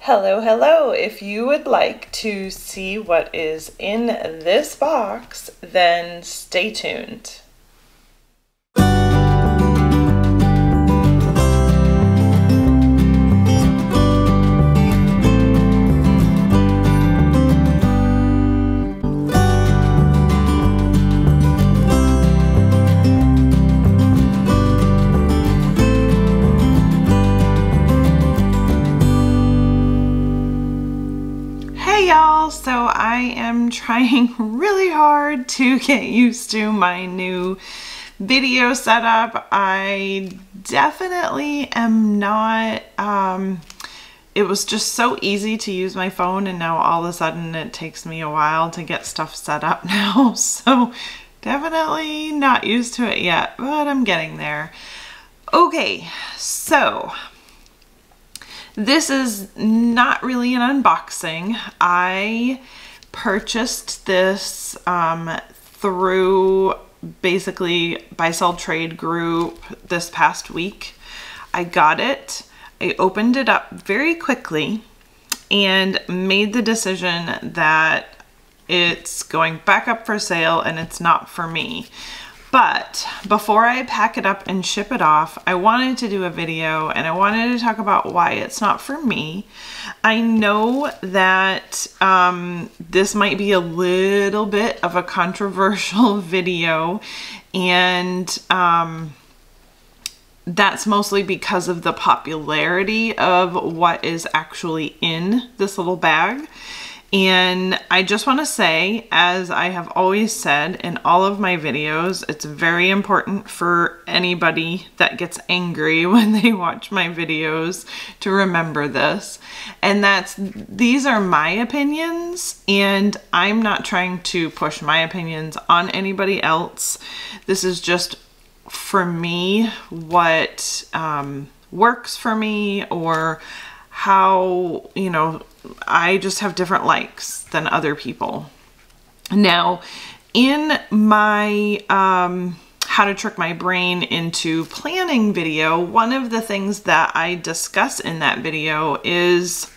Hello, hello. If you would like to see what is in this box, then stay tuned. Hey y'all, so I am trying really hard to get used to my new video setup. I definitely am not, it was just so easy to use my phone, and now all of a sudden it takes me a while to get stuff set up now. So definitely not used to it yet, but I'm getting there. Okay, so this is not really an unboxing. I purchased this through basically buy sell trade group this past week. I got it, I opened it up very quickly and made the decision that it's going back up for sale and it's not for me. But before I pack it up and ship it off, I wanted to do a video and I wanted to talk about why it's not for me. I know that this might be a little bit of a controversial video, and that's mostly because of the popularity of what is actually in this little bag. And I just want to say, as I have always said in all of my videos, it's very important for anybody that gets angry when they watch my videos to remember this. And these are my opinions, and I'm not trying to push my opinions on anybody else. This is just for me what works for me, or how, you know, I just have different likes than other people. Now, in my how to trick my brain into planning video, one of the things that I discuss in that video is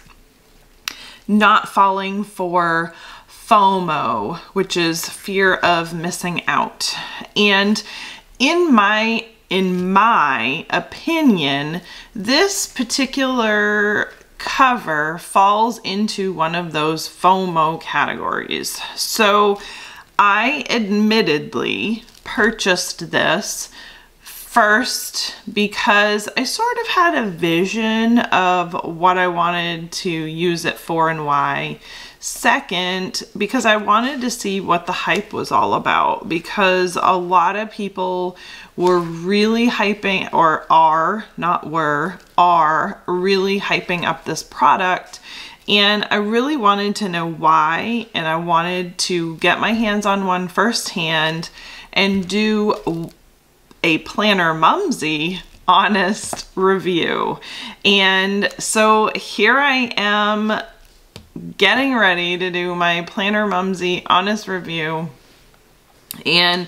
not falling for FOMO, which is fear of missing out. And in my opinion, this particular cover falls into one of those FOMO categories. So I admittedly purchased this first because I sort of had a vision of what I wanted to use it for and why. Second, because I wanted to see what the hype was all about, because a lot of people were really hyping, or are really hyping up this product, and I really wanted to know why, and I wanted to get my hands on one firsthand and do a planner Mumsy honest review. And so here I am getting ready to do my planner Mumsy honest review, and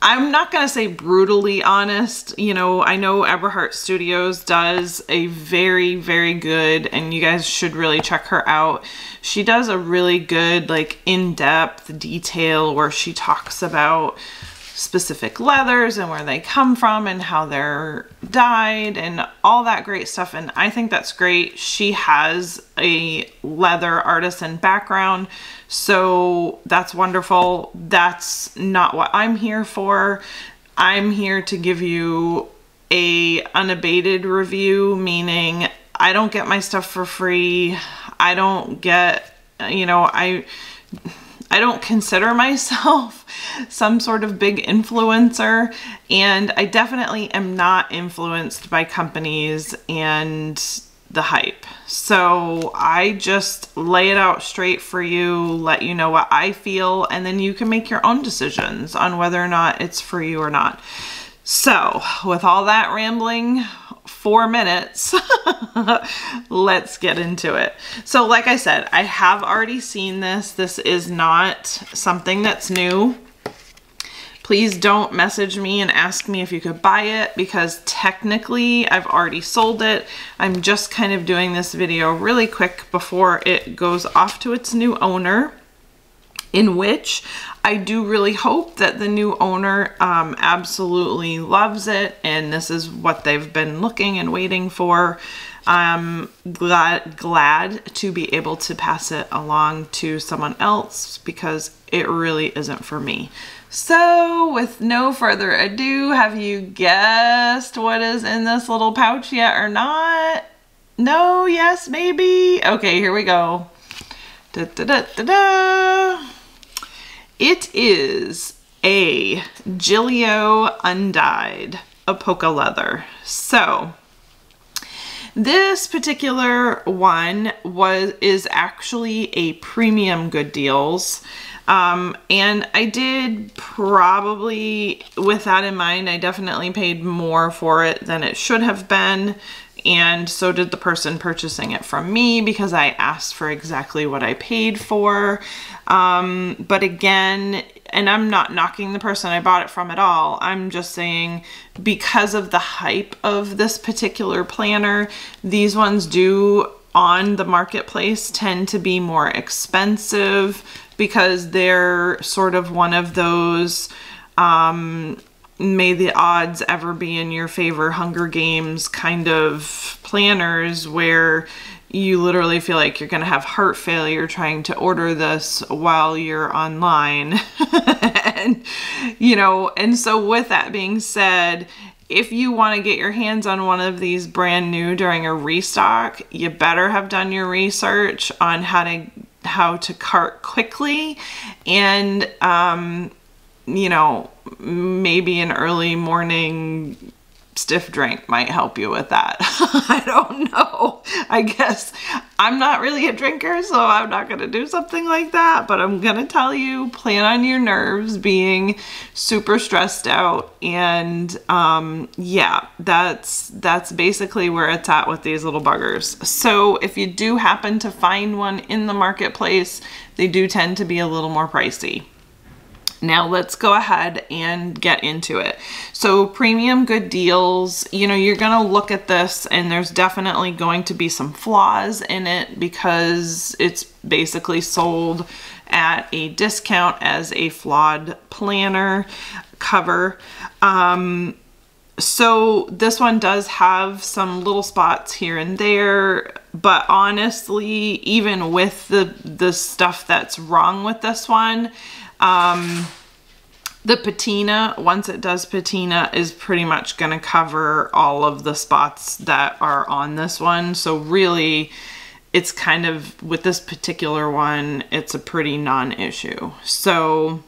I'm not going to say brutally honest. You know, I know Eberhardt Studios does a very, very good, and you guys should really check her out. She does a really good, like, in-depth detail where she talks about specific leathers and where they come from and how they're dyed and all that great stuff. And I think that's great. She has a leather artisan background, so that's wonderful. That's not what I'm here for. I'm here to give you a unabated review, meaning I don't get my stuff for free. I don't get, you know, I don't consider myself some sort of big influencer, and I definitely am not influenced by companies and the hype. So I just lay it out straight for you, let you know what I feel, and then you can make your own decisions on whether or not it's for you or not. So with all that rambling, 4 minutes, let's get into it. So like I said, I have already seen this. This is not something that's new. Please don't message me and ask me if you could buy it, because technically I've already sold it. I'm just kind of doing this video really quick before it goes off to its new owner, in which I do really hope that the new owner absolutely loves it, and this is what they've been looking and waiting for. I'm glad to be able to pass it along to someone else, because it really isn't for me. So with no further ado, have you guessed what is in this little pouch yet or not? No, yes, maybe? Okay, here we go. Da, da, da, da, da. It is a Gillio Undyed Appunto leather. So this particular one is actually a premium Good Deals. And I did probably, with that in mind, I definitely paid more for it than it should have been. And so did the person purchasing it from me, because I asked for exactly what I paid for. But again, and I'm not knocking the person I bought it from at all. I'm just saying, because of the hype of this particular planner, these ones do on the marketplace tend to be more expensive, because they're sort of one of those may the odds ever be in your favor Hunger Games kind of planners, where you literally feel like you're going to have heart failure trying to order this while you're online. And, you know, and so with that being said, if you want to get your hands on one of these brand new during a restock, you better have done your research on how to cart quickly, and you know, maybe an early morning stiff drink might help you with that. I don't know. I guess I'm not really a drinker, so I'm not going to do something like that, but I'm going to tell you, plan on your nerves being super stressed out. And yeah, that's basically where it's at with these little buggers. So if you do happen to find one in the marketplace, they do tend to be a little more pricey. Now let's go ahead and get into it. So premium Good Deals, you know, you're going to look at this and there's definitely going to be some flaws in it, because it's basically sold at a discount as a flawed planner cover. So this one does have some little spots here and there, but honestly, even with the stuff that's wrong with this one, the patina, once it does patina, is pretty much going to cover all of the spots that are on this one. So really, it's kind of, with this particular one, it's a pretty non-issue. So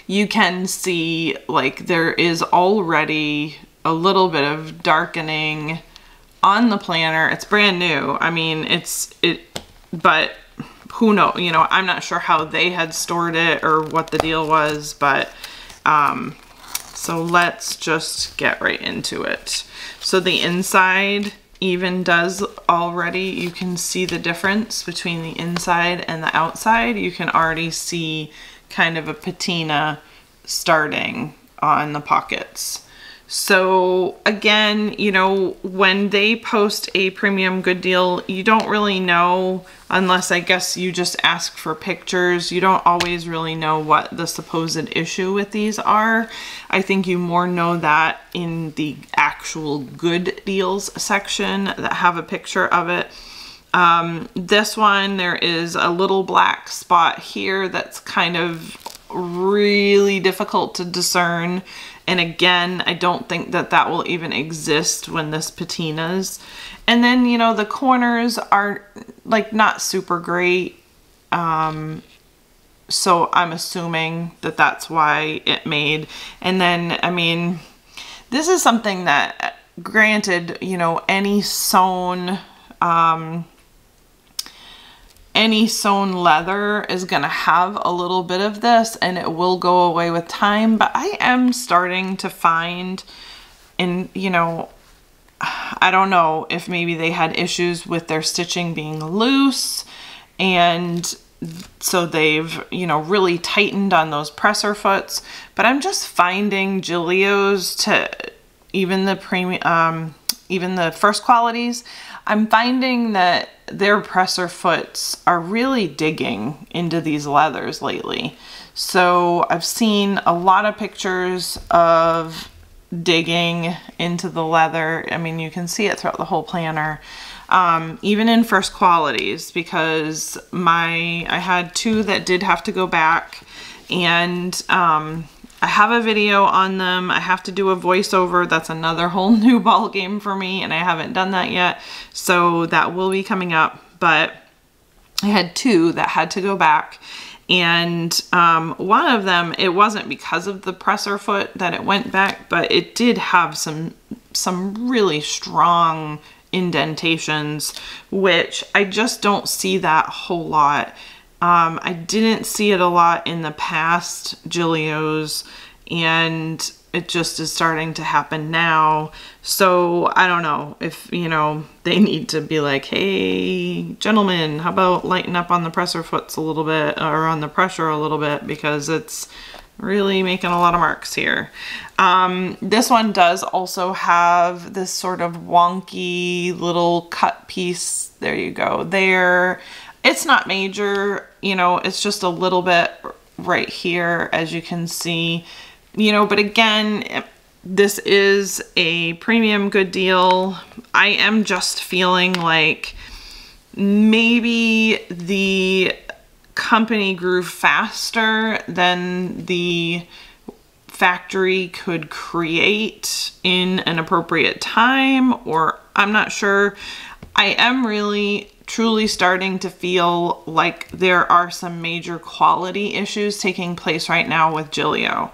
you can see, like, there is already a little bit of darkening on the planner. It's brand new. I mean, but who knows, you know, I'm not sure how they had stored it or what the deal was, but so let's just get right into it. So the inside even does already, you can see the difference between the inside and the outside. You can already see kind of a patina starting on the pockets. So again, you know, when they post a premium Good Deal, you don't really know, unless I guess you just ask for pictures, you don't always really know what the supposed issue with these are. I think you more know that in the actual Good Deals section that have a picture of it. This one, there is a little black spot here that's kind of really difficult to discern. And again, I don't think that that will even exist when this patinas. And then, you know, the corners are like not super great. So I'm assuming that that's why it made. And then, I mean, this is something that, granted, you know, any sewn leather is gonna have a little bit of this, and it will go away with time. But I am starting to find, and you know, I don't know if maybe they had issues with their stitching being loose, and so they've, you know, really tightened on those presser foots. But I'm just finding Gillio's, to even the premium, even the first qualities, I'm finding that their presser foots are really digging into these leathers lately. So I've seen a lot of pictures of digging into the leather. I mean, you can see it throughout the whole planner, even in first qualities, because I had 2 that did have to go back, and I have a video on them. I have to do a voiceover. That's another whole new ball game for me, and I haven't done that yet. So that will be coming up. But I had 2 that had to go back. And one of them, it wasn't because of the presser foot that it went back, but it did have some really strong indentations, which I just don't see that whole lot. I didn't see it a lot in the past Gillio's, and it just is starting to happen now. So I don't know if, you know, they need to be like, hey, gentlemen, how about lighten up on the presser foots a little bit, or on the pressure a little bit, because it's really making a lot of marks here. This one does also have this sort of wonky little cut piece. There you go. There. It's not major, you know, it's just a little bit right here, as you can see, you know, but again, this is a premium good deal. I am just feeling like maybe the company grew faster than the factory could create in an appropriate time, or I'm not sure. I am really truly starting to feel like there are some major quality issues taking place right now with Gillio.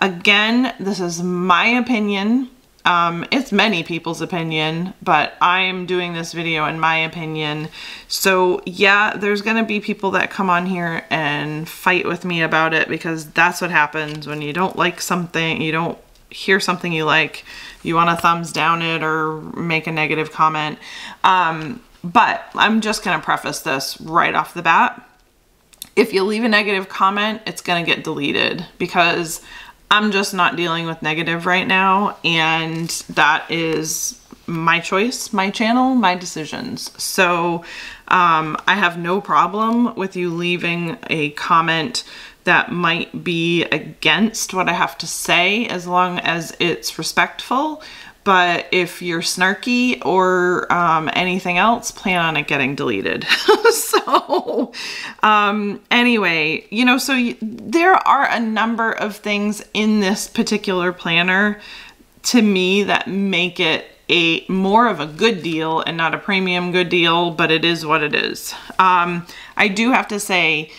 Again, this is my opinion. It's many people's opinion, but I'm doing this video in my opinion. So yeah, there's gonna be people that come on here and fight with me about it, because that's what happens when you don't like something, you don't hear something you like, you want to thumbs down it or make a negative comment. But I'm just going to preface this right off the bat. If you leave a negative comment, it's going to get deleted, because I'm just not dealing with negative right now. And that is my choice, my channel, my decisions. So I have no problem with you leaving a comment that might be against what I have to say, as long as it's respectful. But if you're snarky or anything else, plan on it getting deleted. So anyway, you know, so there are a number of things in this particular planner to me that make it a more of a good deal and not a premium good deal, but it is what it is. I do have to say,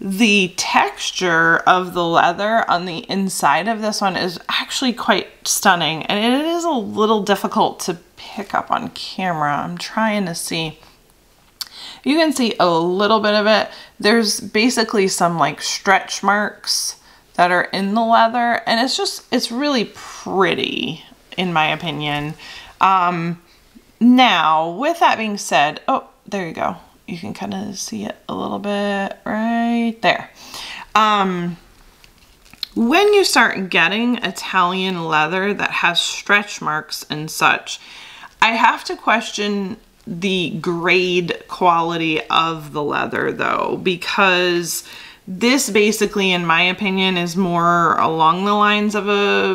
the texture of the leather on the inside of this one is actually quite stunning, and it is a little difficult to pick up on camera. I'm trying to see. You can see a little bit of it. There's basically some like stretch marks that are in the leather, and it's really pretty in my opinion. Now, with that being said, oh, there you go. You can kind of see it a little bit right there. When you start getting Italian leather that has stretch marks and such, I have to question the grade quality of the leather though, because this basically, in my opinion, is more along the lines of a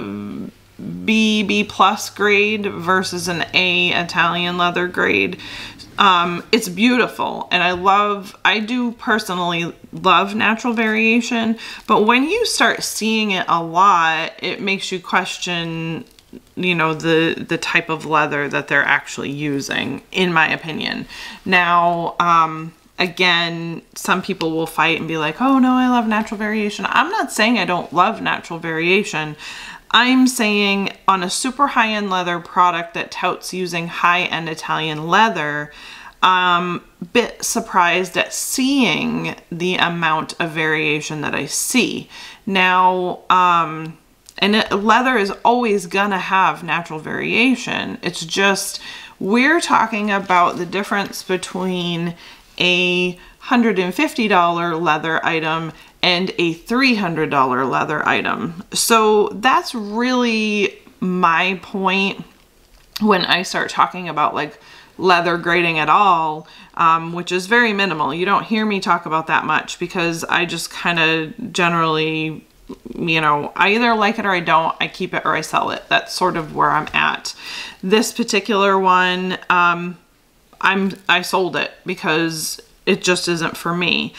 B plus grade versus an A Italian leather grade. It's beautiful, and I do personally love natural variation, but when you start seeing it a lot, it makes you question, you know, the type of leather that they're actually using, in my opinion. Now, again, some people will fight and be like, oh no, I love natural variation. I'm not saying I don't love natural variation. I'm saying on a super high-end leather product that touts using high-end Italian leather, bit surprised at seeing the amount of variation that I see. Now, leather is always gonna have natural variation. It's just, we're talking about the difference between a $150 leather item and a $300 leather item. So that's really my point when I start talking about like leather grading at all, which is very minimal. You don't hear me talk about that much because I just kind of generally, you know, I either like it or I don't. I keep it or I sell it. That's sort of where I'm at. This particular one, I sold it because it just isn't for me.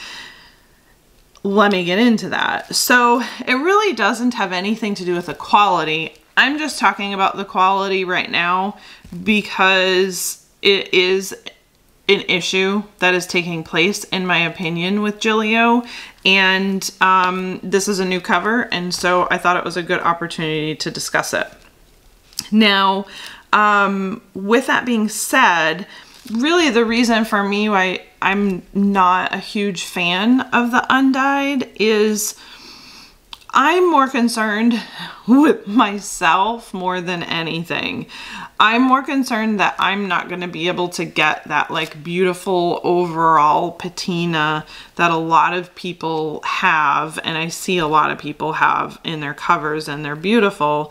Let me get into that. So it really doesn't have anything to do with the quality. I'm just talking about the quality right now because it is an issue that is taking place, in my opinion, with Gillio. And this is a new cover, and so I thought it was a good opportunity to discuss it. Now, with that being said, really the reason for me why I'm not a huge fan of the Undyed is I'm more concerned with myself more than anything. I'm more concerned that I'm not going to be able to get that like beautiful overall patina that a lot of people have, and I see a lot of people have in their covers, and they're beautiful.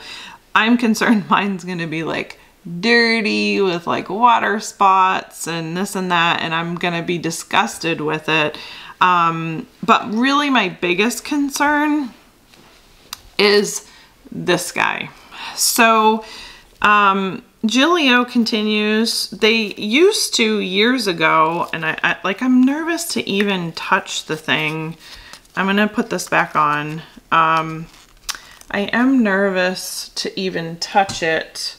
I'm concerned mine's going to be like dirty with like water spots and this and that, and I'm going to be disgusted with it. But really my biggest concern is this guy. So Gillio continues. They used to years ago, and I'm nervous to even touch the thing. I'm gonna put this back on. I am nervous to even touch it,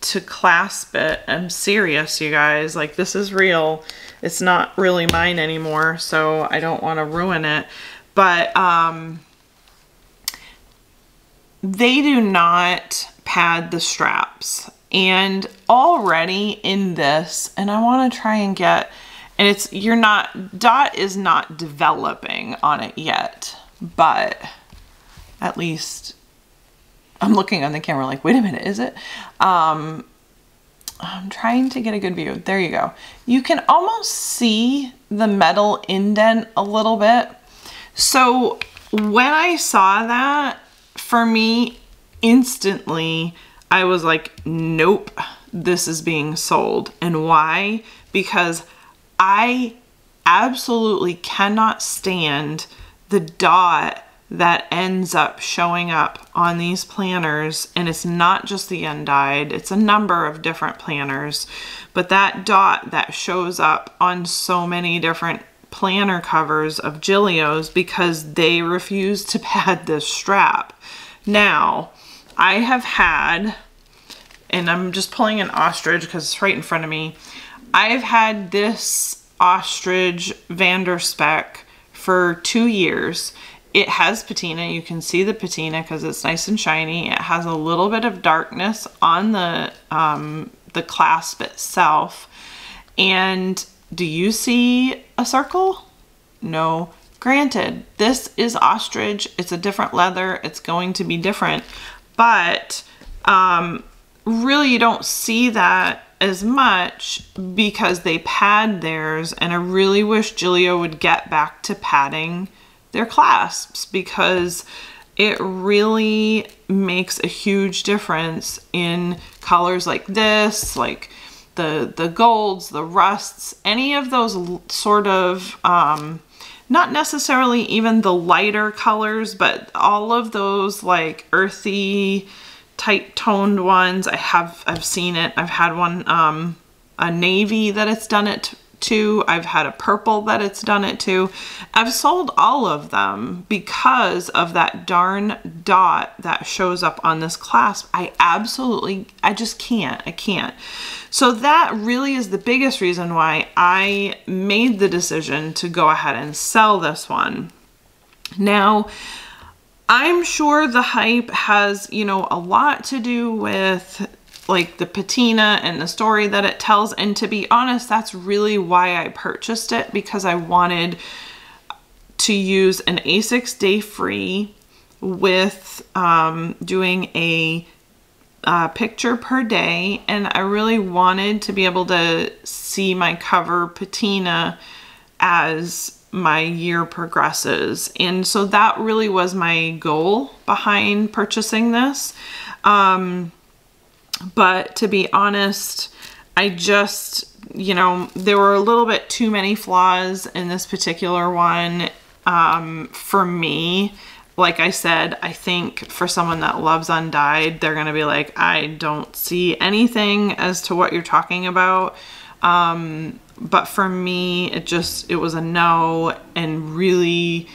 to clasp it. I'm serious, you guys. Like, this is real. It's not really mine anymore, so I don't want to ruin it. But they do not pad the straps. And already in this, and I want to try and get, and it's, dot is not developing on it yet, but at least I'm looking on the camera like, wait a minute, is it? I'm trying to get a good view. There you go. You can almost see the metal indent a little bit. So when I saw that, for me, instantly, I was like, nope, this is being sold. And why? Because I absolutely cannot stand the dot that ends up showing up on these planners. And it's not just the Undyed, it's a number of different planners. But that dot that shows up on so many different planner covers of Gillio's because they refuse to pad this strap. Now, I have had, and I'm just pulling an ostrich because it's right in front of me. I've had this ostrich Vanderspec for 2 years. It has patina. You can see the patina because it's nice and shiny. It has a little bit of darkness on the clasp itself. And do you see a circle? No. Granted, this is ostrich. It's a different leather. It's going to be different. But really you don't see that as much because they pad theirs. And I really wish Gillio would get back to padding their clasps because it really makes a huge difference in colors like this, like the golds, the rusts, any of those sort of, not necessarily even the lighter colors, but all of those like earthy, tight toned ones. I've seen it. I've had one, a navy that it's done it to. I've had a purple that it's done it to. I've sold all of them because of that darn dot that shows up on this clasp. I just can't. I can't. So that really is the biggest reason why I made the decision to go ahead and sell this one. Now, I'm sure the hype has, you know, a lot to do with like the patina and the story that it tells. And to be honest, that's really why I purchased it, because I wanted to use an A6 day free with doing a picture per day. And I really wanted to be able to see my cover patina as my year progresses. And so that really was my goal behind purchasing this. But to be honest, I just, you know, there were a little bit too many flaws in this particular one for me. Like I said, I think for someone that loves Undyed, they're going to be like, I don't see anything as to what you're talking about. But for me, it was a no, and really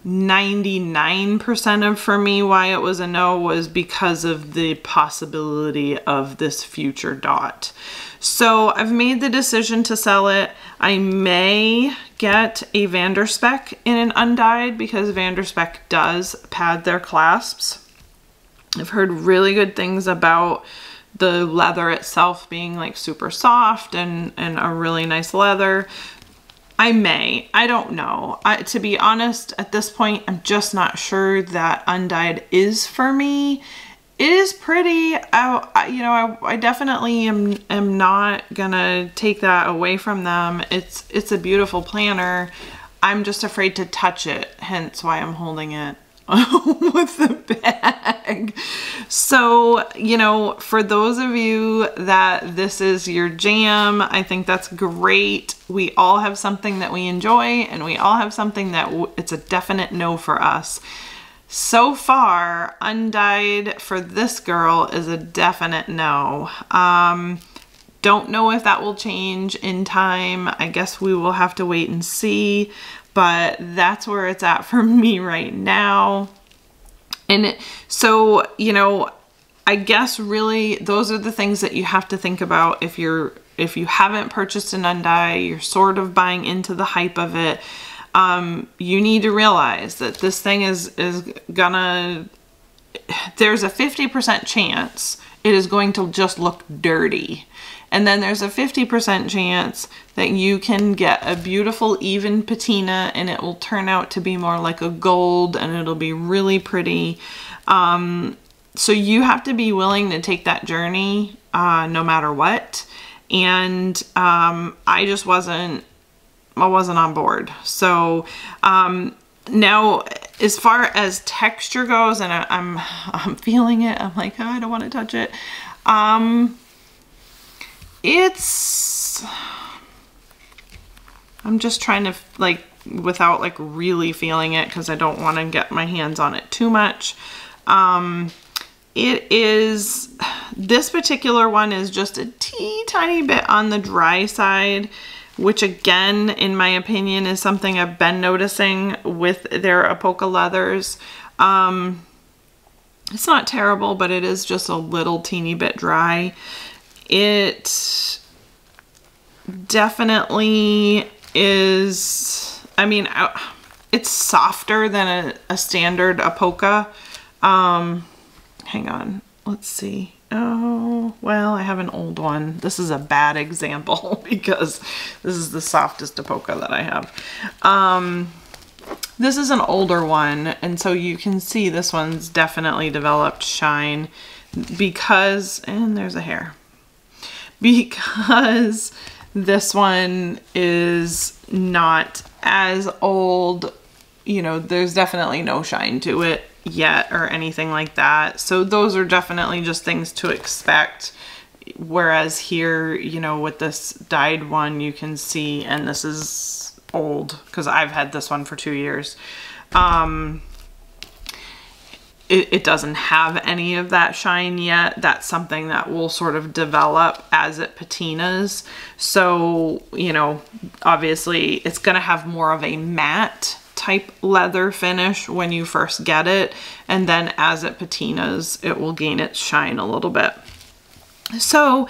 99% of for me why it was a no was because of the possibility of this future dot. So I've made the decision to sell it. I may get a Vanderspec in an Undyed because Vanderspec does pad their clasps. I've heard really good things about the leather itself being like super soft and a really nice leather. I don't know. To be honest, at this point, I'm just not sure that Undyed is for me. It is pretty. I definitely am not gonna take that away from them. It's a beautiful planner. I'm just afraid to touch it, hence why I'm holding it with the bag. So, you know, for those of you that this is your jam, I think that's great. We all have something that we enjoy, and we all have something that it's a definite no for us. So far, Undyed for this girl is a definite no. Don't know if that will change in time. I guess we will have to wait and see, but that's where it's at for me right now. And so, you know, I guess really those are the things that you have to think about if you haven't purchased an Undyed, you're sort of buying into the hype of it. You need to realize that this thing is gonna, there's a 50% chance it is going to just look dirty. And then there's a 50% chance that you can get a beautiful even patina and it will turn out to be more like a gold and it'll be really pretty. So you have to be willing to take that journey no matter what. And I just wasn't on board. So now as far as texture goes, and I'm feeling it, I'm like, oh, I don't want to touch it. I'm just trying to like, without like really feeling it, because I don't want to get my hands on it too much. This particular one is just a tiny bit on the dry side, which again, in my opinion, is something I've been noticing with their Appunto leathers. It's not terrible, but it is just a little teeny bit dry. It definitely is, I mean, it's softer than a standard Appunto. Hang on, let's see. Oh, well, I have an old one. This is a bad example because this is the softest Appunto that I have. This is an older one, and so you can see this one's definitely developed shine because, and there's a hair, because this one is not as old, you know, there's definitely no shine to it yet or anything like that. So those are definitely just things to expect. Whereas here, you know, with this dyed one, you can see, and this is old because I've had this one for 2 years. It doesn't have any of that shine yet. That's something that will sort of develop as it patinas. So, you know, obviously it's going to have more of a matte type leather finish when you first get it. And then as it patinas, it will gain its shine a little bit. So,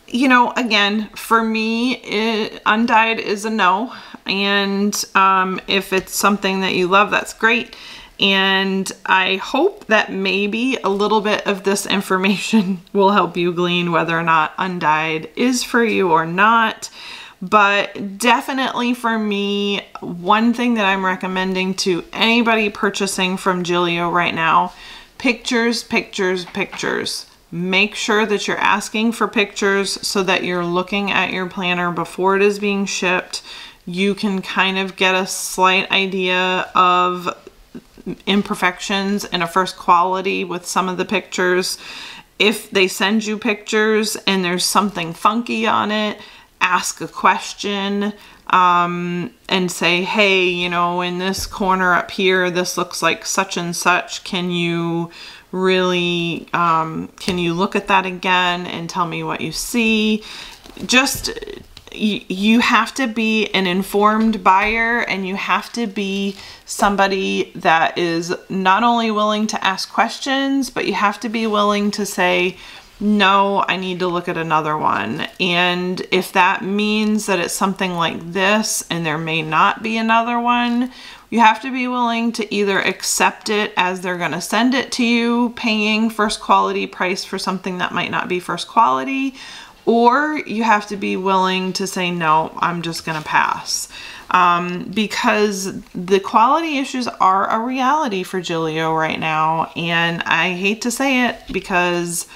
you know, again, for me, Undyed is a no. And if it's something that you love, that's great. And I hope that maybe a little bit of this information will help you glean whether or not Undyed is for you or not. But definitely for me, one thing that I'm recommending to anybody purchasing from Gillio right now, pictures, pictures, pictures. Make sure that you're asking for pictures so that you're looking at your planner before it is being shipped. you can kind of get a slight idea of imperfections in a first quality with some of the pictures. If they send you pictures and there's something funky on it, ask a question and say, hey, you know, in this corner up here, this looks like such and such. Can you really, can you look at that again and tell me what you see? Just, you have to be an informed buyer, and you have to be somebody that is not only willing to ask questions, but you have to be willing to say, no, I need to look at another one. And if that means that it's something like this and there may not be another one, you have to be willing to either accept it as they're going to send it to you, paying first quality price for something that might not be first quality, or you have to be willing to say, no, I'm just going to pass. Because the quality issues are a reality for Gillio right now. And I hate to say it, because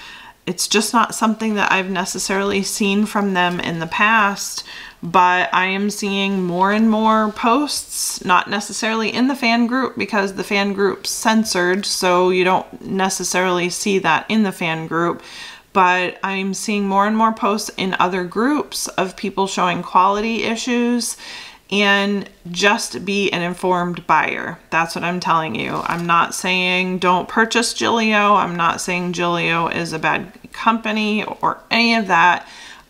it's just not something that I've necessarily seen from them in the past, but I am seeing more and more posts, not necessarily in the fan group because the fan group's censored, so you don't necessarily see that in the fan group. But I'm seeing more and more posts in other groups of people showing quality issues. And just be an informed buyer. That's what I'm telling you. I'm not saying don't purchase Gillio. I'm not saying Gillio is a bad company or any of that.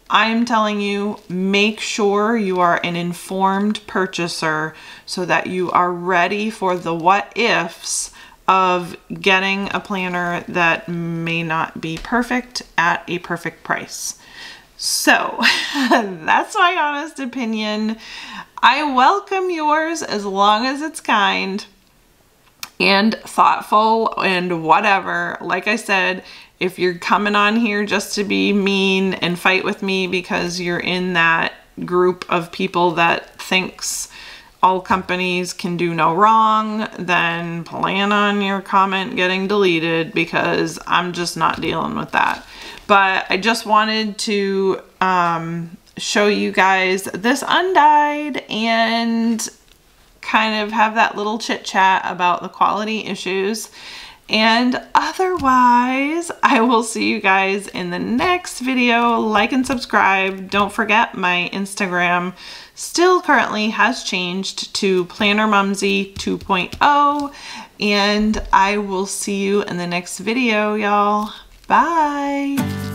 I'm telling you, make sure you are an informed purchaser so that you are ready for the what ifs of getting a planner that may not be perfect at a perfect price. So that's my honest opinion. I welcome yours as long as it's kind and thoughtful and whatever. Like I said, if you're coming on here just to be mean and fight with me because you're in that group of people that thinks all companies can do no wrong, then plan on your comment getting deleted, because I'm just not dealing with that. But I just wanted to show you guys this Undyed and kind of have that little chit chat about the quality issues. And otherwise, I will see you guys in the next video. Like and subscribe. Don't forget, my Instagram still currently has changed to Planner Mumsy 2.0. And I will see you in the next video, y'all. Bye.